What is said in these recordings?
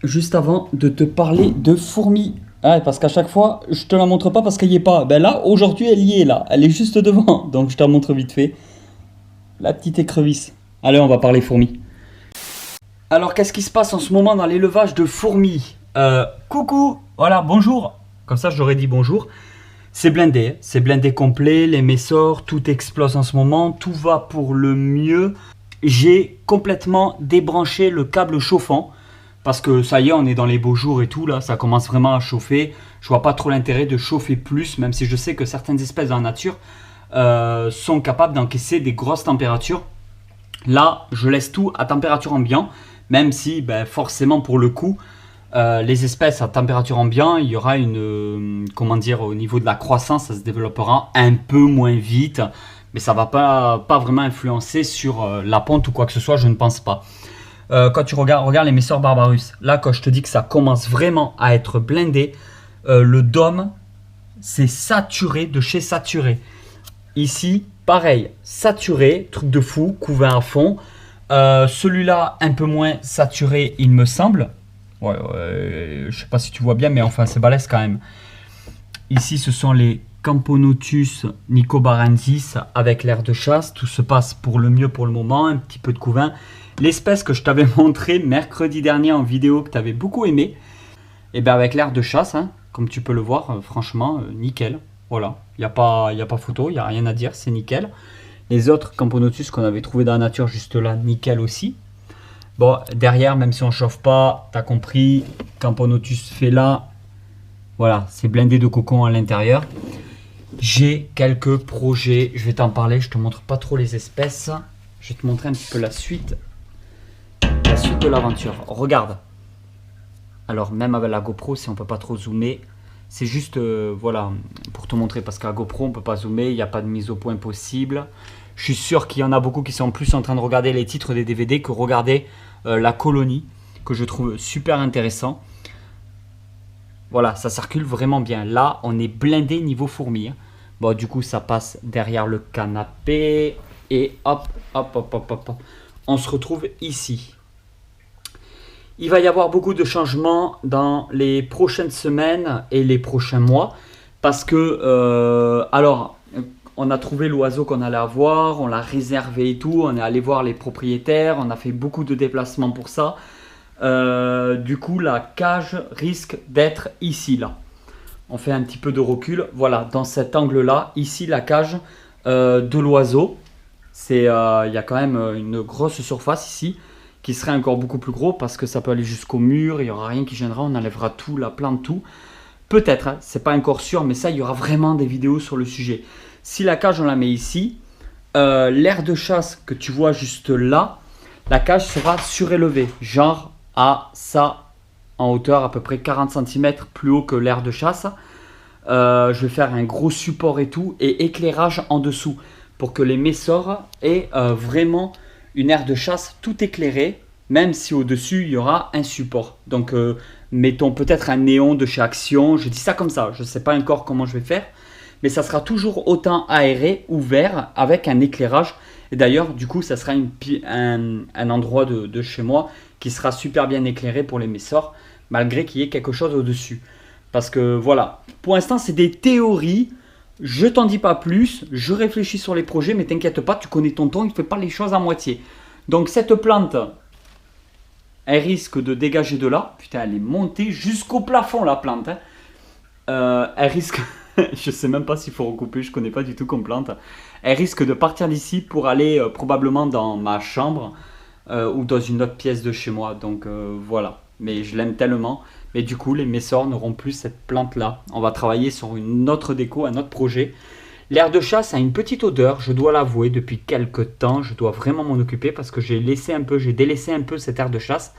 juste avant de te parler de fourmis. Ah, parce qu'à chaque fois, je te la montre pas parce qu'elle y est pas. Ben là, aujourd'hui, elle y est là. Elle est juste devant. Donc je te la montre vite fait. La petite écrevisse. Allez, on va parler fourmis. Alors, qu'est-ce qui se passe en ce moment dans l'élevage de fourmis? Coucou, voilà, bonjour. Comme ça, j'aurais dit bonjour. C'est blindé complet, les messors, tout explose en ce moment, tout va pour le mieux. J'ai complètement débranché le câble chauffant parce que ça y est, on est dans les beaux jours et tout là, ça commence vraiment à chauffer. Je vois pas trop l'intérêt de chauffer plus, même si je sais que certaines espèces dans la nature sont capables d'encaisser des grosses températures. Là, je laisse tout à température ambiante, même si forcément pour le coup, les espèces à température ambiante, il y aura comment dire, au niveau de la croissance, ça se développera un peu moins vite, mais ça va pas vraiment influencer sur la ponte ou quoi que ce soit, je ne pense pas. Quand tu regardes les Messor Barbarus, là quand je te dis que ça commence vraiment à être blindé, le dôme c'est saturé de chez saturé. Ici, pareil, saturé, truc de fou, couvert à fond. Celui-là, un peu moins saturé, il me semble. Ouais, je sais pas si tu vois bien, mais enfin, c'est balèze quand même. Ici, ce sont les Camponotus nicobarensis avec l'air de chasse. Tout se passe pour le mieux pour le moment, un petit peu de couvain. L'espèce que je t'avais montré mercredi dernier en vidéo, que tu avais beaucoup aimé, et bien avec l'air de chasse, hein, comme tu peux le voir, franchement, nickel. Voilà, il n'y a pas photo, il n'y a rien à dire, c'est nickel. Les autres Camponotus qu'on avait trouvé dans la nature juste là, nickel aussi. Bon, derrière, même si on chauffe pas, t'as compris, Camponotus fait là. Voilà, c'est blindé de cocon à l'intérieur. J'ai quelques projets, je vais t'en parler, je te montre pas trop les espèces. Je vais te montrer un petit peu la suite de l'aventure. Regarde. Alors même avec la GoPro, si on peut pas trop zoomer, c'est juste voilà, pour te montrer, parce qu'à GoPro on peut pas zoomer, il n'y a pas de mise au point possible. Je suis sûr qu'il y en a beaucoup qui sont plus en train de regarder les titres des DVD que regarder la colonie, que je trouve super intéressant. Voilà, ça circule vraiment bien. Là, on est blindé niveau fourmis, hein. Bon, du coup, ça passe derrière le canapé. Et hop, hop, hop, hop, hop, hop. On se retrouve ici. Il va y avoir beaucoup de changements dans les prochaines semaines et les prochains mois. Parce que, alors, on a trouvé l'oiseau qu'on allait avoir, on l'a réservé et tout. On est allé voir les propriétaires, on a fait beaucoup de déplacements pour ça. Du coup, la cage risque d'être ici, là. On fait un petit peu de recul. Voilà, dans cet angle-là, ici, la cage de l'oiseau. Il y a quand même une grosse surface ici qui serait encore beaucoup plus gros parce que ça peut aller jusqu'au mur. Il n'y aura rien qui gênera. On enlèvera tout, la plante, tout. Peut-être, hein, c'est pas encore sûr, mais ça, il y aura vraiment des vidéos sur le sujet. Si la cage, on la met ici, l'aire de chasse que tu vois juste là, la cage sera surélevée. Genre à ça, en hauteur à peu près 40 cm plus haut que l'aire de chasse. Je vais faire un gros support et tout, et éclairage en dessous pour que les messors aient vraiment une aire de chasse tout éclairée, même si au-dessus il y aura un support. Donc mettons peut-être un néon de chez Action, je dis ça comme ça, je ne sais pas encore comment je vais faire, mais ça sera toujours autant aéré, ouvert, avec un éclairage. Et d'ailleurs, du coup, ça sera un endroit de chez moi qui sera super bien éclairé pour les messors, malgré qu'il y ait quelque chose au-dessus. Parce que voilà, pour l'instant, c'est des théories. Je t'en dis pas plus, je réfléchis sur les projets, mais t'inquiète pas, tu connais tonton, il ne fait pas les choses à moitié. Donc cette plante, elle risque de dégager de là. Putain, elle est montée jusqu'au plafond, la plante, hein. Elle risque, je sais même pas s'il faut recouper, je connais pas du tout comme plante. Elle risque de partir d'ici pour aller probablement dans ma chambre ou dans une autre pièce de chez moi. Donc voilà, mais je l'aime tellement. Mais du coup, les messors n'auront plus cette plante-là. On va travailler sur une autre déco, un autre projet. L'aire de chasse a une petite odeur, je dois l'avouer, depuis quelques temps. Je dois vraiment m'en occuper parce que j'ai délaissé un peu cette aire de chasse.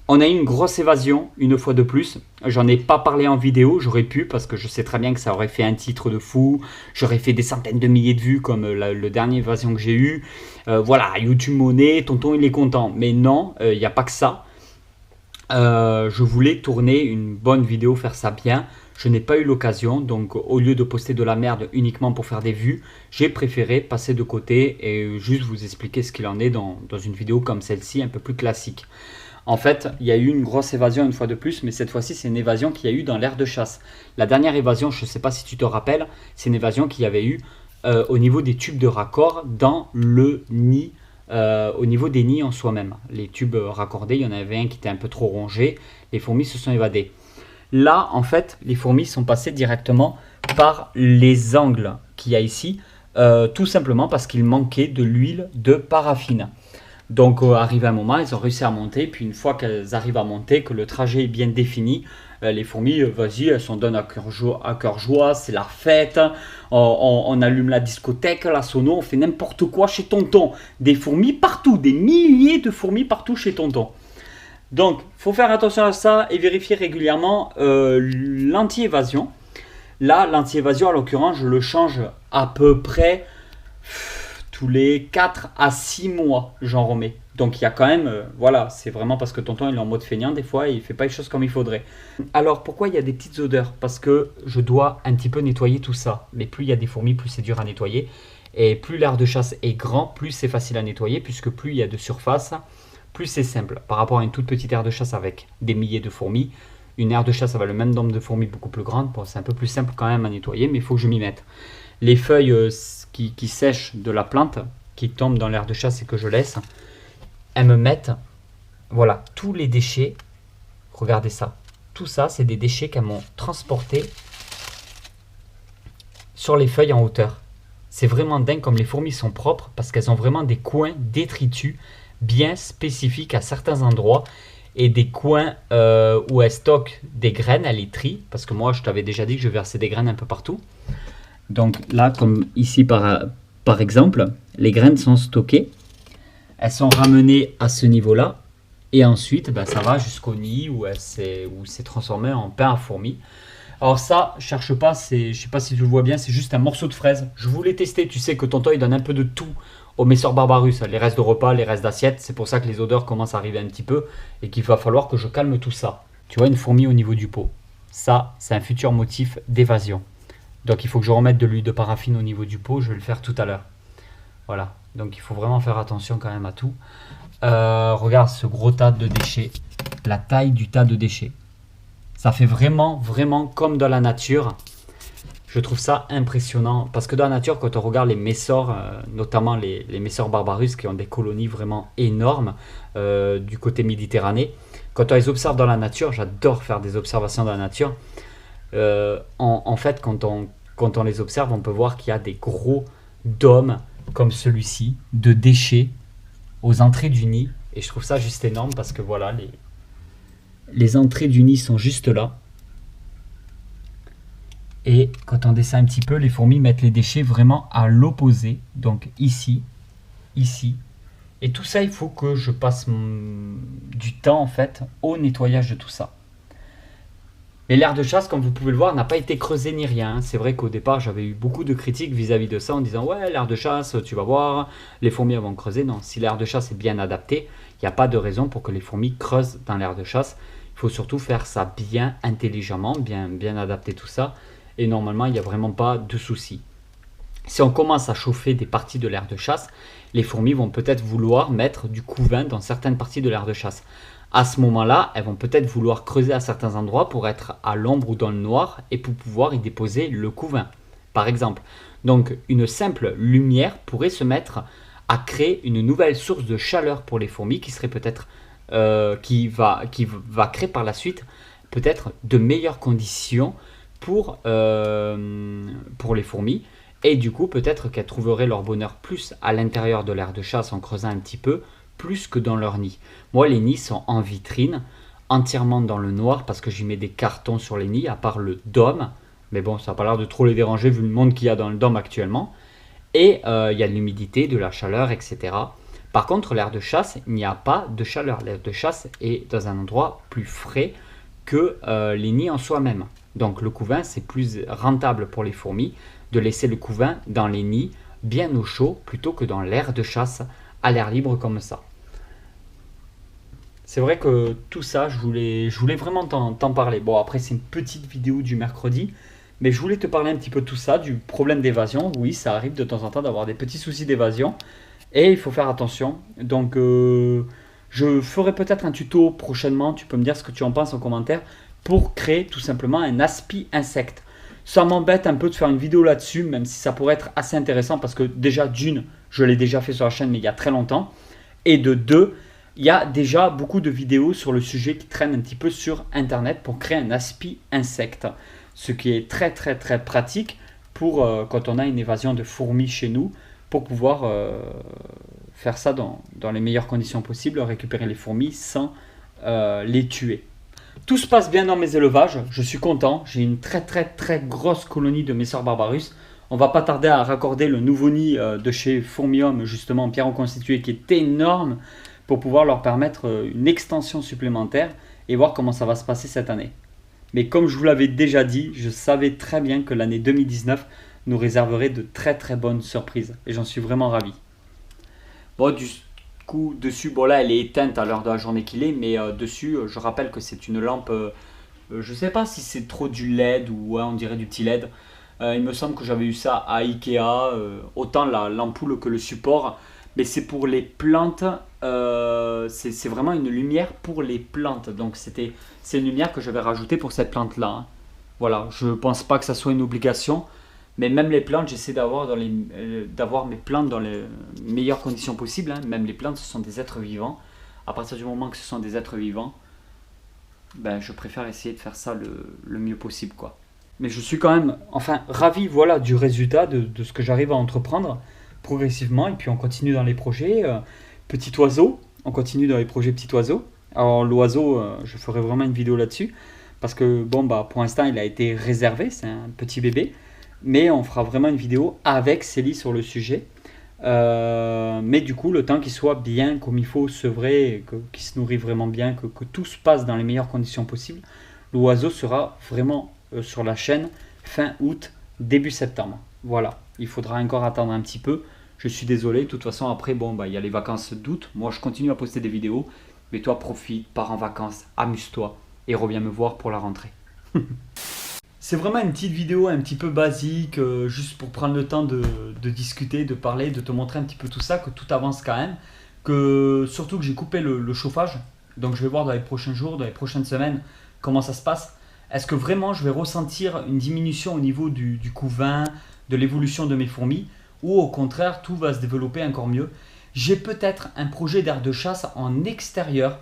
On a eu une grosse évasion, une fois de plus. J'en ai pas parlé en vidéo, j'aurais pu, parce que je sais très bien que ça aurait fait un titre de fou. J'aurais fait des centaines de milliers de vues, comme le dernier évasion que j'ai eu. Voilà, YouTube monnaie, tonton il est content. Mais non, il n'y a pas que ça. Je voulais tourner une bonne vidéo, faire ça bien. Je n'ai pas eu l'occasion, donc au lieu de poster de la merde uniquement pour faire des vues, j'ai préféré passer de côté et juste vous expliquer ce qu'il en est dans une vidéo comme celle-ci, un peu plus classique. En fait, il y a eu une grosse évasion une fois de plus, mais cette fois-ci, c'est une évasion qu'il y a eu dans l'aire de chasse. La dernière évasion, je ne sais pas si tu te rappelles, c'est une évasion qu'il y avait eu au niveau des tubes de raccord dans le nid, au niveau des nids en soi-même. Les tubes raccordés, il y en avait un qui était un peu trop rongé, les fourmis se sont évadées. Là, en fait, les fourmis sont passées directement par les angles qu'il y a ici, tout simplement parce qu'il manquait de l'huile de paraffine. Donc, arrivé un moment, elles ont réussi à monter. Puis, une fois qu'elles arrivent à monter, que le trajet est bien défini, les fourmis, vas-y, elles s'en donnent à cœur joie. C'est la fête. On allume la discothèque, la sono, on fait n'importe quoi chez tonton. Des fourmis partout, des milliers de fourmis partout chez tonton. Donc, il faut faire attention à ça et vérifier régulièrement l'anti-évasion. Là, l'anti-évasion, en l'occurrence, je le change à peu près tous les 4 à 6 mois, j'en remets. Donc il y a quand même, voilà, c'est vraiment parce que tonton il est en mode feignant des fois et il fait pas les choses comme il faudrait. Alors pourquoi il y a des petites odeurs? Parce que je dois un petit peu nettoyer tout ça. Mais plus il y a des fourmis, plus c'est dur à nettoyer. Et plus l'aire de chasse est grand, plus c'est facile à nettoyer, puisque plus il y a de surface, plus c'est simple. Par rapport à une toute petite aire de chasse avec des milliers de fourmis, une aire de chasse avec le même nombre de fourmis beaucoup plus grande, bon, c'est un peu plus simple quand même à nettoyer, mais il faut que je m'y mette. Les feuilles qui sèchent de la plante, qui tombent dans l'aire de chasse et que je laisse, elles me mettent, voilà, tous les déchets. Regardez ça. Tout ça, c'est des déchets qu'elles m'ont transportés sur les feuilles en hauteur. C'est vraiment dingue comme les fourmis sont propres parce qu'elles ont vraiment des coins détritus bien spécifiques à certains endroits et des coins où elles stockent des graines, elles les trient parce que moi, je t'avais déjà dit que je versais des graines un peu partout. Donc là, comme ici par exemple, les graines sont stockées, elles sont ramenées à ce niveau-là, et ensuite ça va jusqu'au nid où c'est transformé en pain à fourmis. Alors ça, cherche pas, je sais pas si tu le vois bien, c'est juste un morceau de fraise. Je voulais tester, tu sais que tonton il donne un peu de tout au Messor Barbarus, les restes de repas, les restes d'assiettes, c'est pour ça que les odeurs commencent à arriver un petit peu, et qu'il va falloir que je calme tout ça. Tu vois une fourmi au niveau du pot, ça c'est un futur motif d'évasion. Donc il faut que je remette de l'huile de paraffine au niveau du pot, je vais le faire tout à l'heure. Voilà, donc il faut vraiment faire attention quand même à tout. Regarde ce gros tas de déchets, la taille du tas de déchets. Ça fait vraiment, vraiment comme dans la nature. Je trouve ça impressionnant, parce que dans la nature, quand on regarde les messors, notamment les messors barbarus qui ont des colonies vraiment énormes du côté méditerranéen, quand on les observe dans la nature, j'adore faire des observations dans la nature, en fait, quand on les observe, on peut voir qu'il y a des gros dômes comme celui-ci, de déchets aux entrées du nid. Et je trouve ça juste énorme parce que voilà, les entrées du nid sont juste là. Et quand on descend un petit peu, les fourmis mettent les déchets vraiment à l'opposé. Donc ici, ici. Et tout ça, il faut que je passe du temps en fait au nettoyage de tout ça. Mais l'aire de chasse, comme vous pouvez le voir, n'a pas été creusée ni rien. C'est vrai qu'au départ, j'avais eu beaucoup de critiques vis-à-vis de ça en disant « Ouais, l'aire de chasse, tu vas voir, les fourmis vont creuser. » Non, si l'aire de chasse est bien adaptée, il n'y a pas de raison pour que les fourmis creusent dans l'aire de chasse. Il faut surtout faire ça bien intelligemment, bien adapter tout ça. Et normalement, il n'y a vraiment pas de souci. Si on commence à chauffer des parties de l'aire de chasse, les fourmis vont peut-être vouloir mettre du couvain dans certaines parties de l'aire de chasse. À ce moment-là, elles vont peut-être vouloir creuser à certains endroits pour être à l'ombre ou dans le noir et pour pouvoir y déposer le couvain, par exemple. Donc, une simple lumière pourrait se mettre à créer une nouvelle source de chaleur pour les fourmis qui serait peut-être, qui va créer par la suite peut-être de meilleures conditions pour les fourmis. Et du coup, peut-être qu'elles trouveraient leur bonheur plus à l'intérieur de l'aire de chasse en creusant un petit peu, plus que dans leur nid. Moi, les nids sont en vitrine, entièrement dans le noir, parce que j'y mets des cartons sur les nids, à part le dôme. Mais bon, ça n'a pas l'air de trop les déranger, vu le monde qu'il y a dans le dôme actuellement. Et il y a de l'humidité, de la chaleur, etc. Par contre, l'aire de chasse, il n'y a pas de chaleur. L'aire de chasse est dans un endroit plus frais que les nids en soi-même. Donc le couvain, c'est plus rentable pour les fourmis de laisser le couvain dans les nids bien au chaud plutôt que dans l'aire de chasse à l'air libre comme ça. C'est vrai que tout ça, je voulais vraiment t'en parler. Bon, après, c'est une petite vidéo du mercredi, mais je voulais te parler un petit peu de tout ça, du problème d'évasion. Oui, ça arrive de temps en temps d'avoir des petits soucis d'évasion, et il faut faire attention. Donc, je Je ferai peut-être un tuto prochainement, tu peux me dire ce que tu en penses en commentaire, pour créer tout simplement un aspi insecte. Ça m'embête un peu de faire une vidéo là-dessus, même si ça pourrait être assez intéressant parce que déjà d'une, je l'ai déjà fait sur la chaîne mais il y a très longtemps. Et de deux, il y a déjà beaucoup de vidéos sur le sujet qui traînent un petit peu sur internet pour créer un aspi insecte. Ce qui est très très très pratique pour quand on a une évasion de fourmis chez nous, pour pouvoir faire ça dans les meilleures conditions possibles, récupérer les fourmis sans les tuer. Tout se passe bien dans mes élevages, je suis content, j'ai une très très très grosse colonie de Messor barbarus. On va pas tarder à raccorder le nouveau nid de chez Fourmium, justement en pierre reconstituée, qui est énorme, pour pouvoir leur permettre une extension supplémentaire et voir comment ça va se passer cette année. Mais comme je vous l'avais déjà dit, je savais très bien que l'année 2019 nous réserverait de très très bonnes surprises et j'en suis vraiment ravi. Bon, du coup, dessus, bon là elle est éteinte à l'heure de la journée qu'il est, mais dessus, je rappelle que c'est une lampe, je sais pas si c'est trop du LED ou ouais, on dirait du petit LED. Il me semble que j'avais eu ça à Ikea, autant l'ampoule que le support, mais c'est pour les plantes, c'est vraiment une lumière pour les plantes, donc c'est une lumière que je vais rajouter pour cette plante là, hein. Voilà, je pense pas que ça soit une obligation, mais même les plantes, j'essaie d'avoir mes plantes dans les meilleures conditions possibles, hein. Même les plantes, ce sont des êtres vivants. À partir du moment que ce sont des êtres vivants, ben, je préfère essayer de faire ça le mieux possible, quoi. Mais je suis quand même, enfin, ravi, voilà, du résultat de ce que j'arrive à entreprendre progressivement. Et puis on continue dans les projets. Petit oiseau, on continue dans les projets petit oiseau. Alors l'oiseau, je ferai vraiment une vidéo là-dessus. Parce que bon, bah, pour l'instant, il a été réservé, c'est un petit bébé. Mais on fera vraiment une vidéo avec Célie sur le sujet. Mais du coup, le temps qu'il soit bien comme il faut, sevré, qu'il se nourrit vraiment bien, que tout se passe dans les meilleures conditions possibles, l'oiseau sera vraiment sur la chaîne fin août, début septembre. Voilà, il faudra encore attendre un petit peu. Je suis désolé, de toute façon, après, bon, bah, il y a les vacances d'août. Moi, je continue à poster des vidéos. Mais toi, profite, pars en vacances, amuse-toi et reviens me voir pour la rentrée. C'est vraiment une petite vidéo un petit peu basique, juste pour prendre le temps de discuter, de parler, de te montrer un petit peu tout ça, que tout avance quand même, que surtout que j'ai coupé le chauffage, donc je vais voir dans les prochains jours, dans les prochaines semaines, comment ça se passe. Est-ce que vraiment je vais ressentir une diminution au niveau du couvain, de l'évolution de mes fourmis, ou au contraire tout va se développer encore mieux. J'ai peut-être un projet d'aire de chasse en extérieur,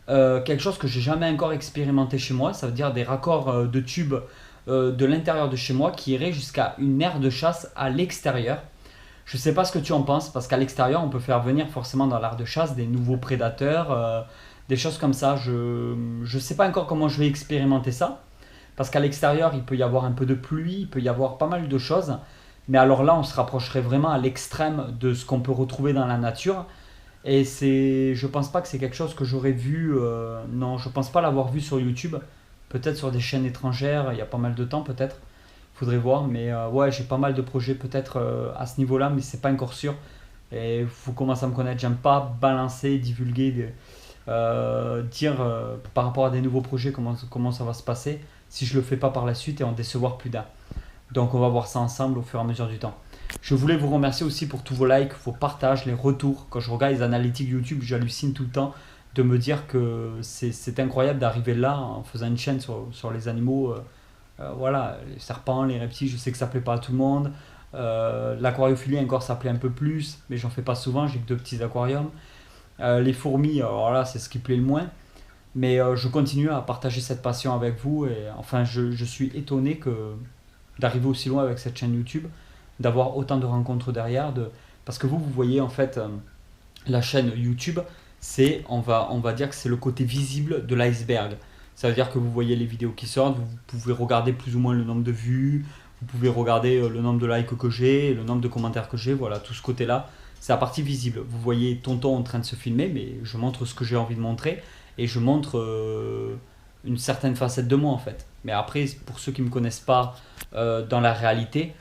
quelque chose que j'ai jamais encore expérimenté chez moi, ça veut dire des raccords de tubes de l'intérieur de chez moi qui irait jusqu'à une aire de chasse à l'extérieur. Je ne sais pas ce que tu en penses, parce qu'à l'extérieur, on peut faire venir forcément dans l'aire de chasse des nouveaux prédateurs, des choses comme ça. Je ne sais pas encore comment je vais expérimenter ça, parce qu'à l'extérieur, il peut y avoir un peu de pluie, il peut y avoir pas mal de choses. Mais alors là, on se rapprocherait vraiment à l'extrême de ce qu'on peut retrouver dans la nature. Et je pense pas que c'est quelque chose que j'aurais vu, non, je pense pas l'avoir vu sur YouTube. Peut-être sur des chaînes étrangères, il y a pas mal de temps peut-être. Il faudrait voir, mais ouais, j'ai pas mal de projets peut-être à ce niveau-là, mais c'est pas encore sûr. Et vous commencez à me connaître, j'aime pas balancer, divulguer, dire par rapport à des nouveaux projets comment ça va se passer si je le fais pas par la suite et en décevoir plus d'un. Donc on va voir ça ensemble au fur et à mesure du temps. Je voulais vous remercier aussi pour tous vos likes, vos partages, les retours. Quand je regarde les analytiques YouTube, j'hallucine tout le temps de me dire que c'est incroyable d'arriver là en faisant une chaîne sur les animaux. Voilà, les serpents, les reptiles, je sais que ça plaît pas à tout le monde. L'aquariophilie encore ça plaît un peu plus, mais j'en fais pas souvent, j'ai que 2 petits aquariums. Les fourmis, alors là c'est ce qui plaît le moins. Mais je continue à partager cette passion avec vous et enfin je suis étonné d'arriver aussi loin avec cette chaîne YouTube, d'avoir autant de rencontres derrière, parce que vous voyez en fait la chaîne YouTube, on va dire que c'est le côté visible de l'iceberg. Ça veut dire que vous voyez les vidéos qui sortent, vous pouvez regarder plus ou moins le nombre de vues, vous pouvez regarder le nombre de likes que j'ai, le nombre de commentaires que j'ai, voilà, tout ce côté-là, c'est la partie visible. Vous voyez Tonton en train de se filmer, mais je montre ce que j'ai envie de montrer, et je montre une certaine facette de moi en fait. Mais après, pour ceux qui ne me connaissent pas dans la réalité,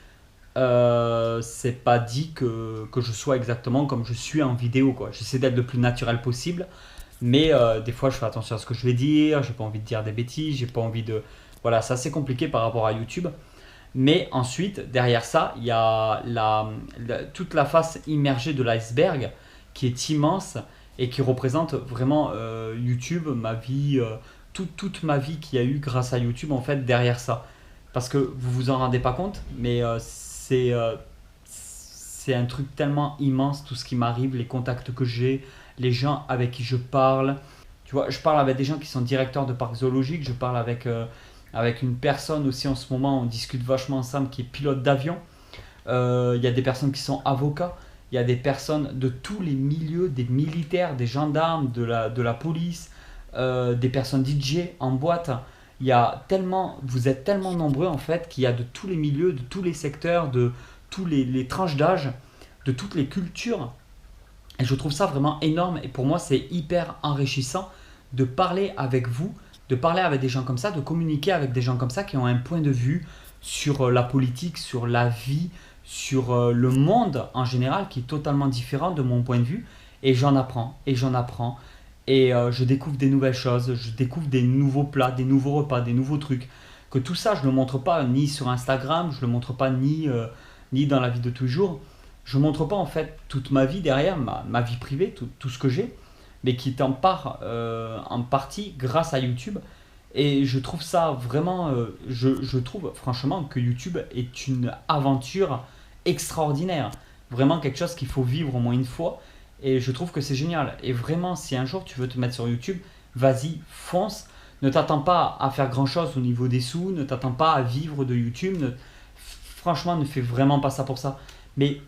c'est pas dit que je sois exactement comme je suis en vidéo, quoi. J'essaie d'être le plus naturel possible, mais des fois je fais attention à ce que je vais dire, j'ai pas envie de dire des bêtises, j'ai pas envie de... Voilà, c'est assez compliqué par rapport à YouTube. Mais ensuite, derrière ça, il y a toute la face immergée de l'iceberg qui est immense et qui représente vraiment YouTube, ma vie, toute ma vie qu'il y a eu grâce à YouTube en fait derrière ça. Parce que vous vous en rendez pas compte, mais c'est un truc tellement immense tout ce qui m'arrive, les contacts que j'ai, les gens avec qui je parle. Tu vois, je parle avec des gens qui sont directeurs de parcs zoologiques, je parle avec une personne aussi en ce moment, on discute vachement ensemble, qui est pilote d'avion. Il y a des personnes qui sont avocats, il y a des personnes de tous les milieux, des militaires, des gendarmes, de la police, des personnes DJ en boîte. Il y a tellement, vous êtes tellement nombreux en fait qu'il y a de tous les milieux, de tous les secteurs, de tous les tranches d'âge, de toutes les cultures. Et je trouve ça vraiment énorme et pour moi c'est hyper enrichissant de parler avec vous, de parler avec des gens comme ça, de communiquer avec des gens comme ça qui ont un point de vue sur la politique, sur la vie, sur le monde en général qui est totalement différent de mon point de vue. Et j'en apprends, et j'en apprends, et je découvre des nouvelles choses, je découvre des nouveaux plats, des nouveaux repas, des nouveaux trucs. Que tout ça, je ne le montre pas ni sur Instagram, je ne le montre pas ni dans la vie de tous les jours. Je ne montre pas en fait toute ma vie derrière, ma vie privée, tout ce que j'ai, mais qui est en partie grâce à YouTube. Et je trouve ça vraiment, je trouve franchement que YouTube est une aventure extraordinaire. Vraiment quelque chose qu'il faut vivre au moins une fois. Et je trouve que c'est génial. Et vraiment, si un jour tu veux te mettre sur YouTube, vas-y, fonce. Ne t'attends pas à faire grand chose au niveau des sous, ne t'attends pas à vivre de YouTube. Franchement, ne fais vraiment pas ça pour ça. Mais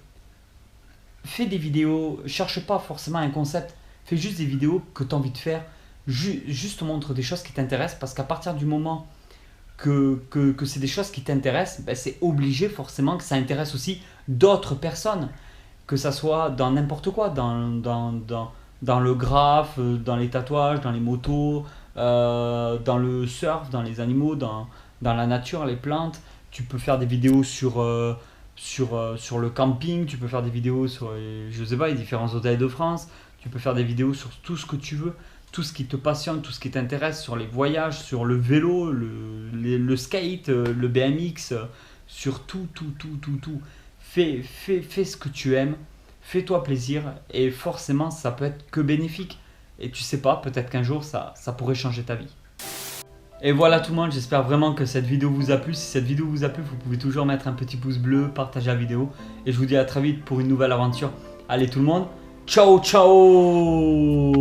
fais des vidéos, cherche pas forcément un concept, fais juste des vidéos que tu as envie de faire, juste montre des choses qui t'intéressent parce qu'à partir du moment que c'est des choses qui t'intéressent, ben c'est obligé forcément que ça intéresse aussi d'autres personnes, que ça soit dans n'importe quoi, dans le graphe, dans les tatouages, dans les motos, dans le surf, dans les animaux, dans la nature, les plantes. Tu peux faire des vidéos sur le camping, tu peux faire des vidéos sur je sais pas, les différents hôtels de France, tu peux faire des vidéos sur tout ce que tu veux, tout ce qui te passionne, tout ce qui t'intéresse, sur les voyages, sur le vélo, le skate, le BMX, sur tout. Fais ce que tu aimes, fais-toi plaisir et forcément ça peut être que bénéfique. Et tu sais pas, peut-être qu'un jour ça pourrait changer ta vie. Et voilà tout le monde, j'espère vraiment que cette vidéo vous a plu. Si cette vidéo vous a plu, vous pouvez toujours mettre un petit pouce bleu, partager la vidéo. Et je vous dis à très vite pour une nouvelle aventure. Allez tout le monde, ciao ciao.